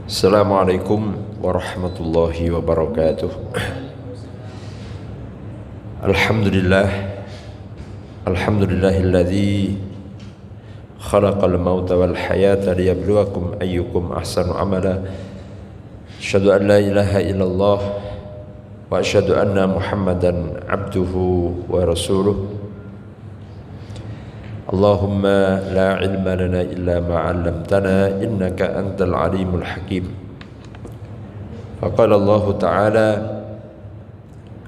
Assalamualaikum warahmatullahi wabarakatuh. Alhamdulillah, alhamdulillahilladzi khalaqal mauta wal hayata liyabluwakum ayyukum ahsanu amala. Asyhadu an la ilaha illallah wa asyhadu anna Muhammadan abduhu wa rasuluh. Allahumma la ilma lana illa ma 'allamtana innaka antal alimul hakim. Faqala Allah Ta'ala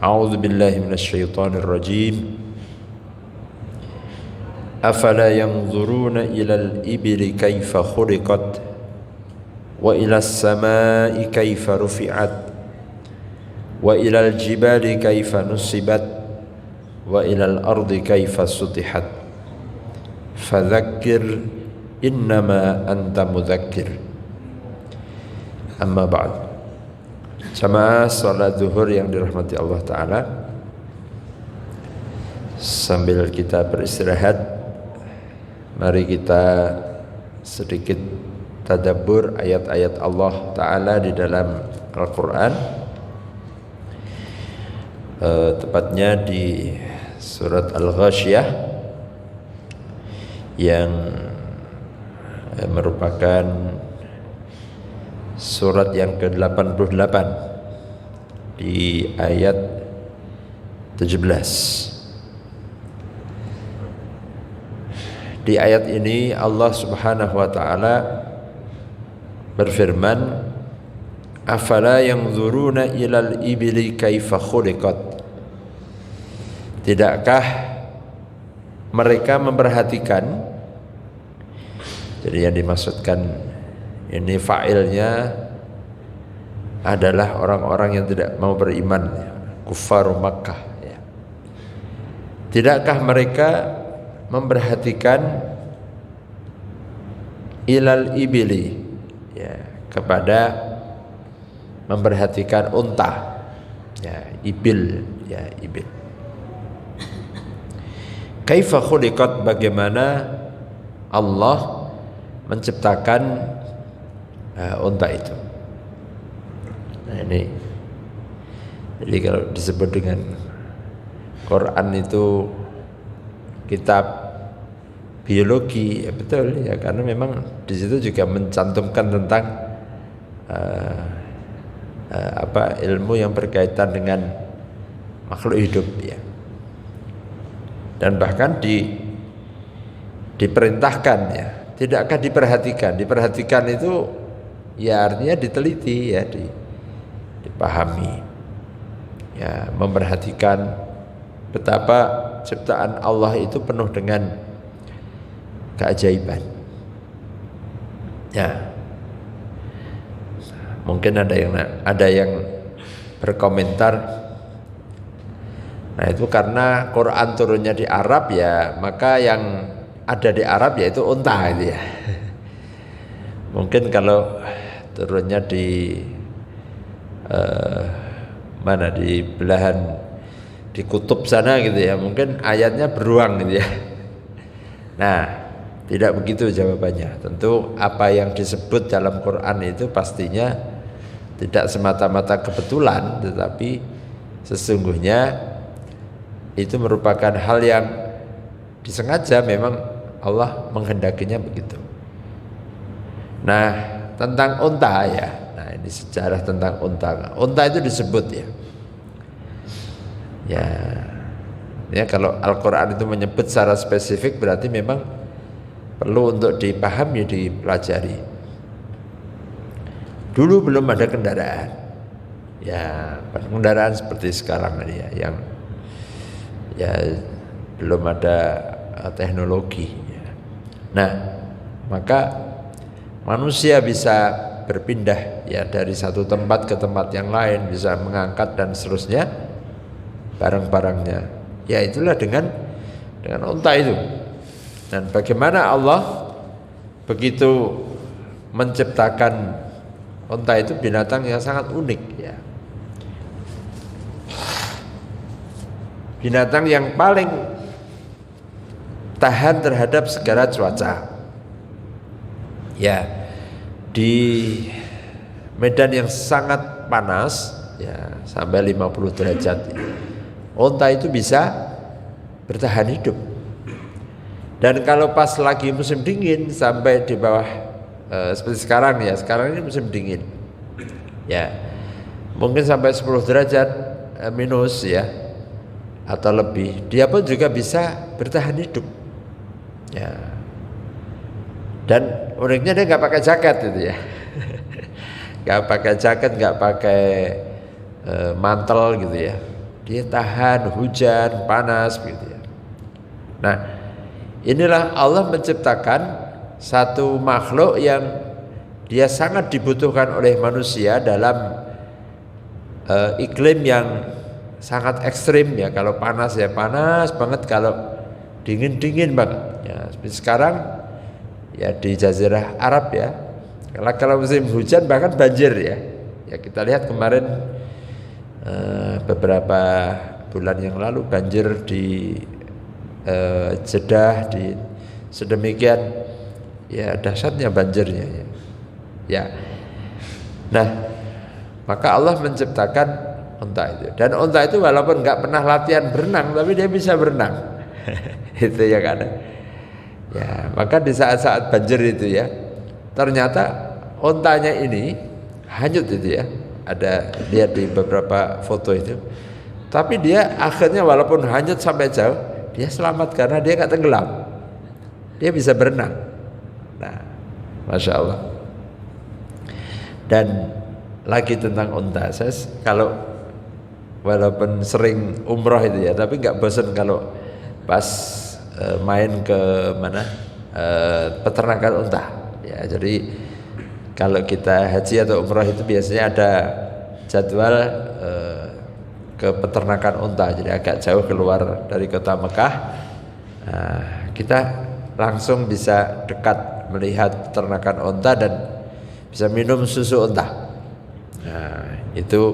A'udzu billahi minasy syaithanir rajim. Afala yanzuruna ilal ibili kaifa khuliqat wa ilas samai kaifa rufi'at wa ilal jibali kaifa nusibat wa ilal ardi kaifa sutihat. Fadzakir innama anta mudzakir. Amma ba'd. Jamaah salat zuhur yang dirahmati Allah Ta'ala, sambil kita beristirahat, mari kita sedikit tadabbur ayat-ayat Allah Ta'ala di dalam Al-Quran, tepatnya di surat Al-Ghasyiyah yang merupakan surat yang ke-88 di ayat 17. Di ayat ini Allah Subhanahu wa taala berfirman, afala yanzuruna ilal ibili kaifa khuliqat. Tidakkah mereka memperhatikan, jadi yang dimaksudkan ini fa'ilnya adalah orang-orang yang tidak mau beriman, kuffar Makkah ya. Tidakkah mereka memperhatikan ilal ibili ya, kepada memperhatikan unta ya, ibil ya, ibil. Kaifa khuliqat, bagaimana Allah menciptakan unta itu. Nah ini, jadi kalau disebut dengan Quran itu kitab biologi, ya betul ya, karena memang di situ juga mencantumkan tentang ilmu yang berkaitan dengan makhluk hidup ya. Dan bahkan diperintahkan ya, tidakkah diperhatikan? Diperhatikan itu ya artinya diteliti ya, dipahami ya, memperhatikan betapa ciptaan Allah itu penuh dengan keajaiban ya. Mungkin ada yang berkomentar, nah itu karena Quran turunnya di Arab ya, maka yang ada di Arab yaitu unta itu ya. Mungkin kalau turunnya di mana, di belahan, di kutub sana gitu ya, mungkin ayatnya beruang gitu ya. Nah tidak begitu jawabannya. Tentu apa yang disebut dalam Quran itu pastinya tidak semata-mata kebetulan, tetapi sesungguhnya itu merupakan hal yang disengaja, memang Allah menghendakinya begitu. Nah tentang unta ya, nah ini sejarah tentang unta. Unta itu disebut ya kalau Al-Quran itu menyebut secara spesifik, berarti memang perlu untuk dipahami, dipelajari. Dulu belum ada kendaraan ya, kendaraan seperti sekarang ini ya, yang ya belum ada teknologi ya. Nah maka manusia bisa berpindah ya dari satu tempat ke tempat yang lain, bisa mengangkat dan seterusnya barang-barangnya ya, itulah dengan unta itu. Dan bagaimana Allah begitu menciptakan unta itu, binatang yang sangat unik ya, binatang yang paling tahan terhadap segala cuaca. Ya, di medan yang sangat panas ya sampai 50 derajat, unta itu bisa bertahan hidup. Dan kalau pas lagi musim dingin sampai di bawah seperti sekarang ya, sekarang ini musim dingin ya, mungkin sampai 10 derajat minus ya atau lebih, dia pun juga bisa bertahan hidup ya. Dan uniknya dia nggak pakai jaket itu ya, nggak pakai jaket, nggak pakai mantel gitu ya, dia tahan hujan panas gitu ya. Nah, inilah Allah menciptakan satu makhluk yang dia sangat dibutuhkan oleh manusia dalam iklim yang sangat ekstrim ya. Kalau panas ya panas banget, kalau dingin dingin banget ya. Seperti sekarang ya di Jazirah Arab ya, kalau musim hujan bahkan banjir ya. Ya kita lihat kemarin beberapa bulan yang lalu banjir di Jeddah, di sedemikian ya dahsyatnya banjirnya ya. Ya. Nah, maka Allah menciptakan unta itu. Dan unta itu walaupun nggak pernah latihan berenang, tapi dia bisa berenang. Itu yang ada. Ya, maka di saat-saat banjir itu ya, ternyata untanya ini hanyut itu ya. Ada lihat di beberapa foto itu. Tapi dia akhirnya walaupun hanyut sampai jauh, dia selamat karena dia nggak tenggelam. Dia bisa berenang. Nah, Masya Allah. Dan lagi tentang unta, saya kalau walaupun sering umroh itu ya, tapi nggak bosan kalau pas main ke mana peternakan unta. Ya, jadi kalau kita haji atau umroh itu biasanya ada jadwal ke peternakan unta, jadi agak jauh keluar dari kota Mekah. Kita langsung bisa dekat melihat peternakan unta dan bisa minum susu unta. Nah, itu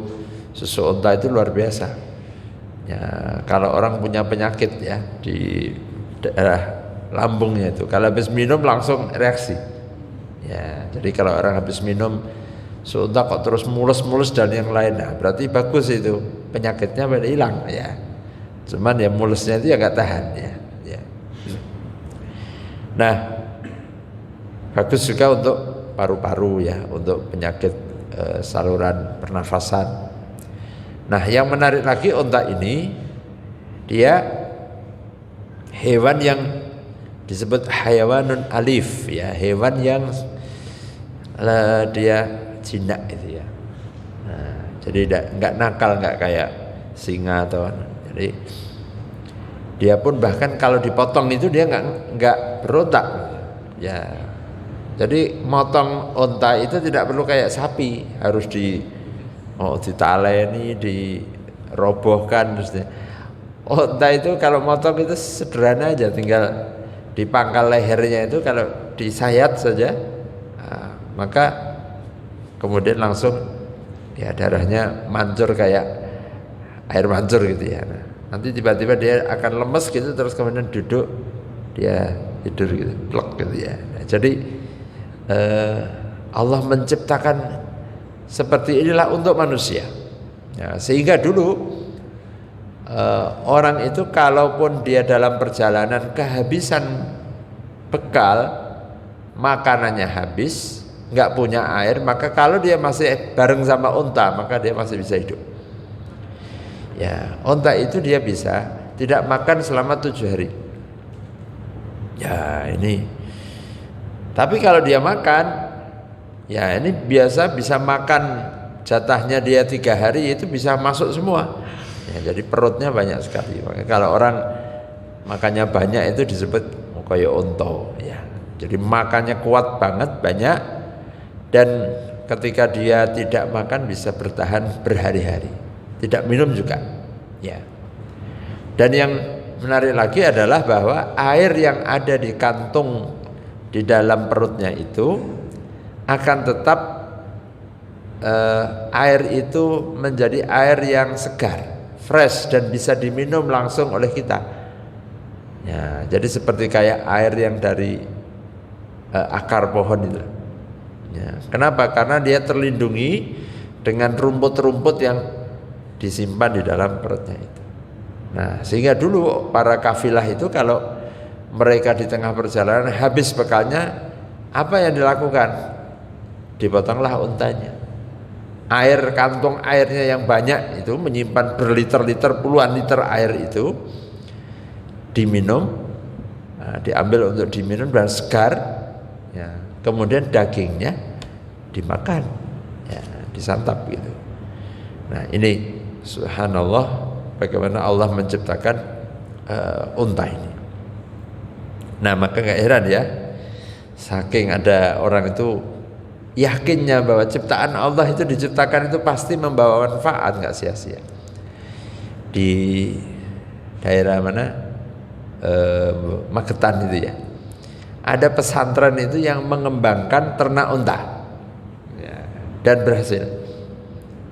susu unta itu luar biasa. Ya, kalau orang punya penyakit ya di daerah lambungnya itu, kalau habis minum langsung reaksi. Ya, jadi kalau orang habis minum susu unta kok terus mulus-mulus dan yang lain, nah berarti bagus itu penyakitnya pada hilang ya. Cuman ya mulusnya itu ya nggak tahan ya. Ya. Nah, bagus juga untuk paru-paru ya, untuk penyakit saluran pernafasan. Nah, yang menarik lagi unta ini, dia hewan yang disebut hayawanun alif ya, hewan yang dia jinak itu ya. Nah, jadi nggak nakal, nggak kayak singa atau jadi dia pun bahkan kalau dipotong itu dia nggak berotak ya. Jadi motong unta itu tidak perlu kayak sapi, harus ditaleni, dirobohkan. Unta itu kalau motong itu sederhana aja, tinggal dipangkal lehernya itu, kalau disayat saja, maka kemudian langsung ya darahnya mancur kayak air mancur gitu ya. Nah, nanti tiba-tiba dia akan lemes gitu, terus kemudian duduk, dia tidur gitu, plek gitu ya. Nah, jadi Allah menciptakan seperti inilah untuk manusia ya, sehingga dulu orang itu kalaupun dia dalam perjalanan kehabisan bekal, makanannya habis, nggak punya air, maka kalau dia masih bareng sama unta, maka dia masih bisa hidup ya. Unta itu dia bisa tidak makan selama 7 hari ya ini. Tapi kalau dia makan, ya ini biasa bisa makan jatahnya dia 3 hari itu bisa masuk semua. Ya, jadi perutnya banyak sekali. Makanya kalau orang makannya banyak itu disebut kaya unta. Ya, jadi makannya kuat banget, banyak, dan ketika dia tidak makan bisa bertahan berhari-hari, tidak minum juga. Ya. Dan yang menarik lagi adalah bahwa air yang ada di kantung di dalam perutnya itu akan tetap air itu menjadi air yang segar, fresh, dan bisa diminum langsung oleh kita ya. Jadi seperti kayak air yang dari akar pohon itu Ya, kenapa? Karena dia terlindungi dengan rumput-rumput yang disimpan di dalam perutnya itu. Nah, sehingga dulu para kafilah itu kalau mereka di tengah perjalanan habis bekalnya, apa yang dilakukan? Dipotonglah untanya. Air, kantong airnya yang banyak itu menyimpan berliter-liter, puluhan liter air itu diminum, diambil untuk diminum dan segar, ya. Kemudian dagingnya dimakan, ya, disantap gitu. Nah ini subhanallah bagaimana Allah menciptakan unta ini. Nah maka gak heran ya, saking ada orang itu yakinnya bahwa ciptaan Allah itu diciptakan itu pasti membawa manfaat, gak sia-sia. Di daerah mana? Magetan itu ya, ada pesantren itu yang mengembangkan ternak unta, ya, dan berhasil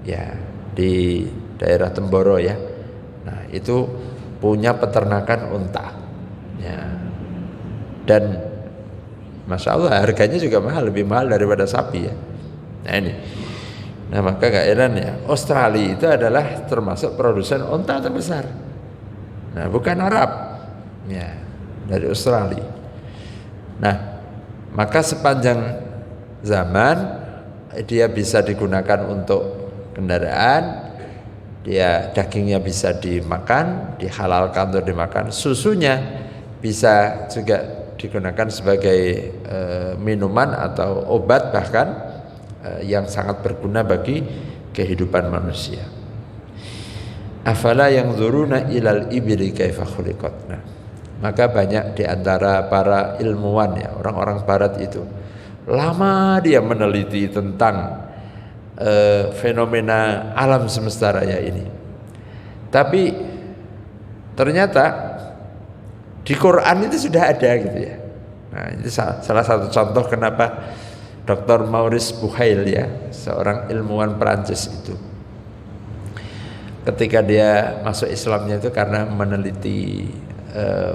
ya di daerah Temboro ya. Nah itu punya peternakan unta ya, dan masya Allah harganya juga mahal, lebih mahal daripada sapi ya. Nah ini, nah maka gak heran ya, Australia itu adalah termasuk produsen unta terbesar. Nah bukan Arab ya, dari Australia. Nah maka sepanjang zaman dia bisa digunakan untuk kendaraan, dia dagingnya bisa dimakan, dihalalkan untuk dimakan, susunya bisa juga digunakan sebagai minuman atau obat bahkan yang sangat berguna bagi kehidupan manusia. Afala yanzuruna ilal ibli kaifa khuliqat. Nah, maka banyak di antara para ilmuwan ya, orang-orang barat itu lama dia meneliti tentang fenomena alam semesta raya ini. Tapi ternyata di Quran itu sudah ada gitu ya. Nah, itu salah satu contoh kenapa Dr. Maurice Bucaille ya, seorang ilmuwan Perancis itu, ketika dia masuk Islamnya itu karena meneliti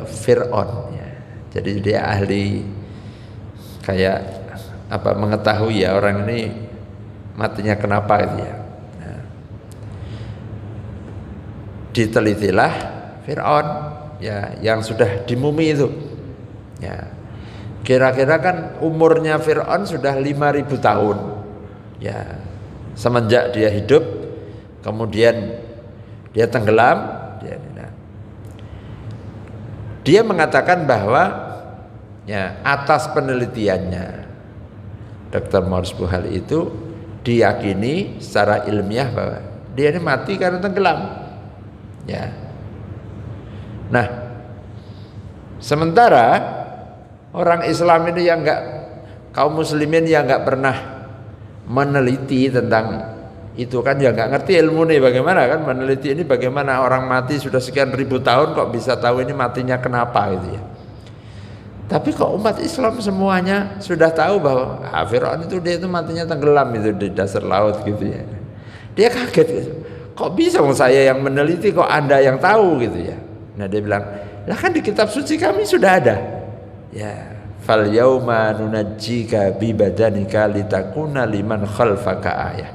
Fir'aun ya. Jadi dia ahli kayak apa, mengetahui ya orang ini matinya kenapa gitu ya. Nah, ditelitilah Fir'aun ya, yang sudah dimumi itu ya, kira-kira kan umurnya Fir'aun sudah 5.000 tahun ya, semenjak dia hidup kemudian dia tenggelam. Dia mengatakan bahwa ya, atas penelitiannya Dr. Maurice Bucaille itu diyakini secara ilmiah bahwa dia ini mati karena tenggelam ya. Nah sementara orang Islam ini yang kaum muslimin yang enggak pernah meneliti tentang itu kan, ya nggak ngerti ilmu nih bagaimana kan meneliti ini, bagaimana orang mati sudah sekian ribu tahun kok bisa tahu ini matinya kenapa gitu ya. Tapi kok umat Islam semuanya sudah tahu bahwa Fir'aun itu dia itu matinya tenggelam itu di dasar laut gitu ya. Dia kaget gitu. Kok bisa saya yang meneliti kok Anda yang tahu gitu ya. Nah dia bilang, lah kan di kitab suci kami sudah ada ya, fal yauma nunajjika bi badanika litakuna liman khalfaka ayah.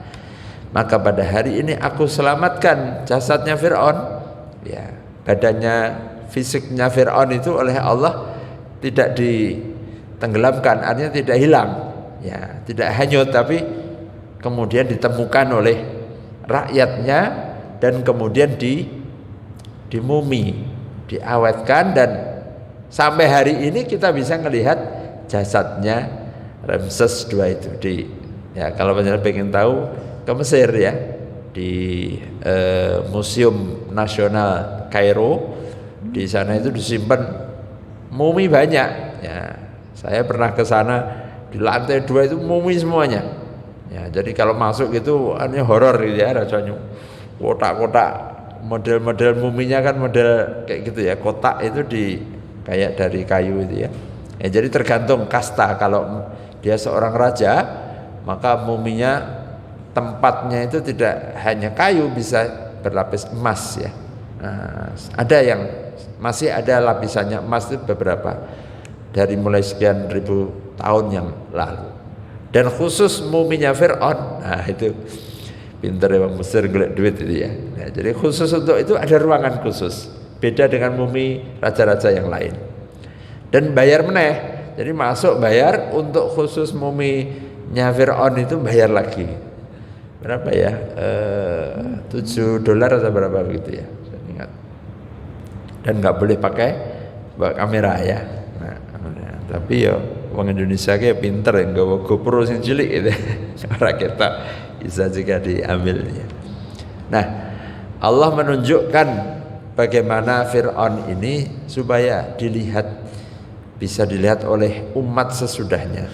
Maka pada hari ini aku selamatkan jasadnya Fir'aun ya, badannya, fisiknya Fir'aun itu oleh Allah tidak ditenggelamkan, artinya tidak hilang ya, tidak hanyut, tapi kemudian ditemukan oleh rakyatnya dan kemudian dimumi, diawetkan, dan sampai hari ini kita bisa melihat jasadnya Ramses II itu ya, kalau penjelasan pengen tahu ke Mesir ya, di Museum Nasional Kairo, di sana itu disimpan mumi banyak ya. Saya pernah ke sana, di lantai 2 itu mumi semuanya ya. Jadi kalau masuk itu hanya horor gitu ya, rasanya kotak-kotak, model-model muminya kan model kayak gitu ya, kotak itu kayak dari kayu itu ya. Jadi tergantung kasta, kalau dia seorang raja maka muminya tempatnya itu tidak hanya kayu, bisa berlapis emas ya. Nah, ada yang masih ada lapisannya emas itu beberapa, dari mulai sekian ribu tahun yang lalu. Dan khusus muminya Fir'aun, nah itu pinter ya Bang Mesir golek duit itu ya. Nah, jadi khusus untuk itu ada ruangan khusus, beda dengan mumi raja-raja yang lain. Dan bayar meneh, jadi masuk bayar, untuk khusus muminya Fir'aun itu bayar lagi. Berapa ya? $7 atau berapa begitu ya, saya ingat. Dan nggak boleh pakai kamera ya. Nah, tapi ya orang Indonesia kayak pinter ya, nggak GoPro yang cilik itu. Orang kita bisa juga diambil ya. Nah, Allah menunjukkan bagaimana Fir'aun ini supaya bisa dilihat oleh umat sesudahnya.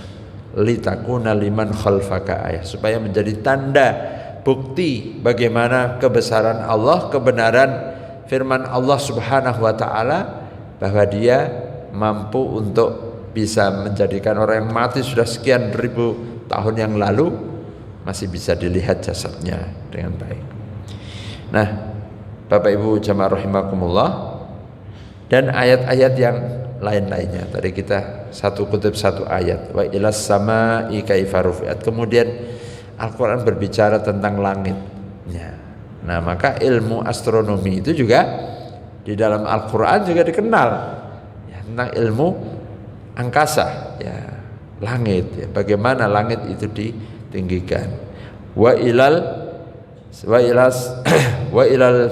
Litakuna liman khalfaka ayah, supaya menjadi tanda bukti bagaimana kebesaran Allah, kebenaran firman Allah Subhanahu wa taala, bahwa Dia mampu untuk bisa menjadikan orang yang mati sudah sekian ribu tahun yang lalu masih bisa dilihat jasadnya dengan baik. Nah, Bapak Ibu jamaah rahimakumullah, dan ayat-ayat yang lain-lainnya. Tadi kita satu kutip satu ayat, wa ilas samaa'i kaifa rufi'at. Kemudian Al-Qur'an berbicara tentang langitnya. Nah, maka ilmu astronomi itu juga di dalam Al-Qur'an juga dikenal ya, tentang ilmu angkasa ya, langit ya, bagaimana langit itu ditinggikan. Wa ilal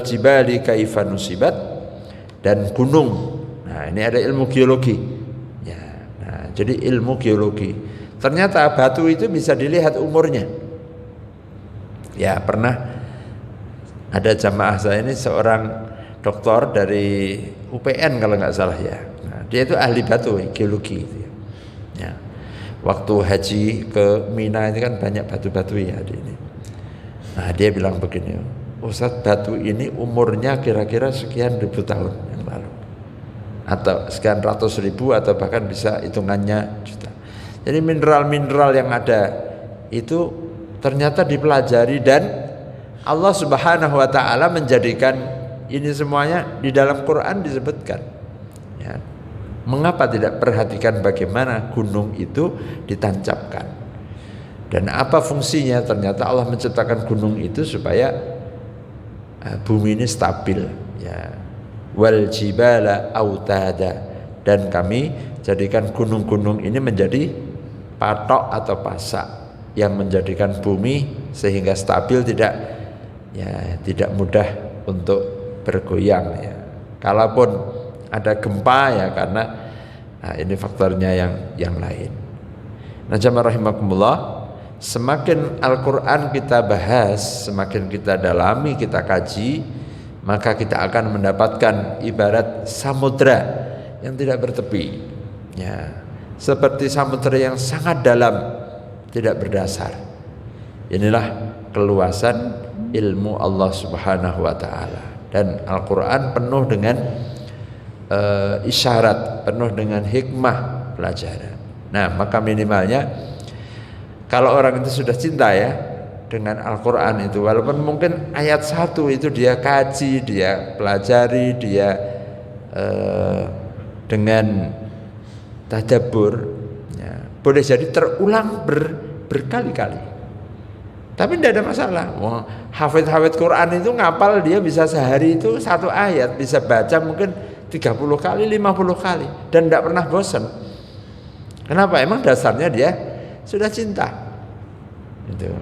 jibali kaifa nusibat, dan gunung. Nah, ini ada ilmu geologi ya. Nah, jadi ilmu geologi, ternyata batu itu bisa dilihat umurnya ya. Pernah ada jamaah saya ini seorang doktor dari UPN kalau nggak salah ya. Nah, dia itu ahli batu geologi itu ya. Waktu haji ke Mina itu kan banyak batu-batu ya di ini. Nah, dia bilang begini, Ustadz, batu ini umurnya kira-kira sekian ribu tahun yang lalu, atau sekian ratus ribu, atau bahkan bisa hitungannya juta. Jadi mineral-mineral yang ada itu ternyata dipelajari, dan Allah Subhanahu wa taala menjadikan ini semuanya di dalam Quran disebutkan ya. Mengapa tidak perhatikan bagaimana gunung itu ditancapkan dan apa fungsinya? Ternyata Allah menciptakan gunung itu supaya bumi ini stabil ya. Wal jibala autada, dan kami jadikan gunung-gunung ini menjadi patok atau pasak yang menjadikan bumi sehingga stabil, tidak mudah untuk bergoyang ya. Kalaupun ada gempa ya, karena ini faktornya yang lain. Nah, jamaah rahimakumullah, semakin Al-Qur'an kita bahas, semakin kita dalami, kita kaji, maka kita akan mendapatkan ibarat samudra yang tidak bertepi ya, seperti samudra yang sangat dalam, tidak berdasar. Inilah keluasan ilmu Allah Subhanahu wa taala, dan Al-Qur'an penuh dengan isyarat, penuh dengan hikmah pelajaran. Nah, maka minimalnya kalau orang itu sudah cinta ya dengan Al-Qur'an itu, walaupun mungkin ayat 1 itu dia kaji, dia pelajari, dia dengan tadabbur ya, boleh jadi terulang berkali-kali, tapi tidak ada masalah. Hafid Quran itu ngapal, dia bisa sehari itu satu ayat, bisa baca mungkin 30 kali, 50 kali, dan tidak pernah bosan. Kenapa? Emang dasarnya dia sudah cinta gitu.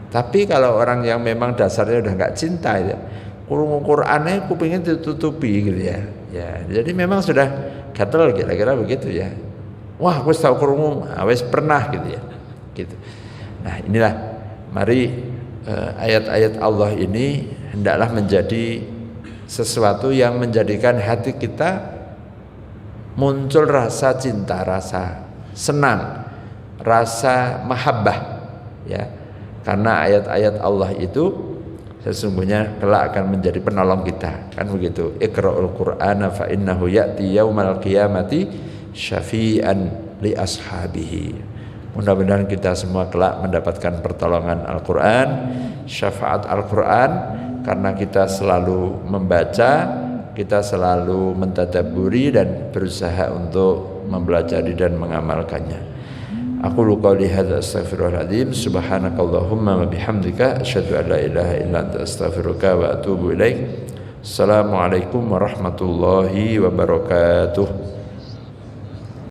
Tapi kalau orang yang memang dasarnya udah nggak cinta ya, Qurannya kupingnya ditutupi gitu ya. Jadi memang sudah gatel kira-kira begitu ya. Wah, aku tahu krungu, wis pernah gitu ya. Gitu. Nah, inilah, mari ayat-ayat Allah ini hendaklah menjadi sesuatu yang menjadikan hati kita muncul rasa cinta, rasa senang, rasa mahabbah ya. Karena ayat-ayat Allah itu sesungguhnya kelak akan menjadi penolong kita, kan begitu. Iqra'ul Qur'ana fa innahu ya'ti yaumal qiyamati syafi'an li ashabihi. Mudah-mudahan kita semua kelak mendapatkan pertolongan Al-Qur'an, syafaat Al-Qur'an, karena kita selalu membaca, kita selalu mentadabburi dan berusaha untuk mempelajari dan mengamalkannya. Aqulu qawli hadza astaghfirullahaladzim subhanakallahumma wa bihamdika asyhadu an la ilaha illa anta astaghfiruka wa atubu ilaik. Assalamualaikum warahmatullahi wabarakatuh.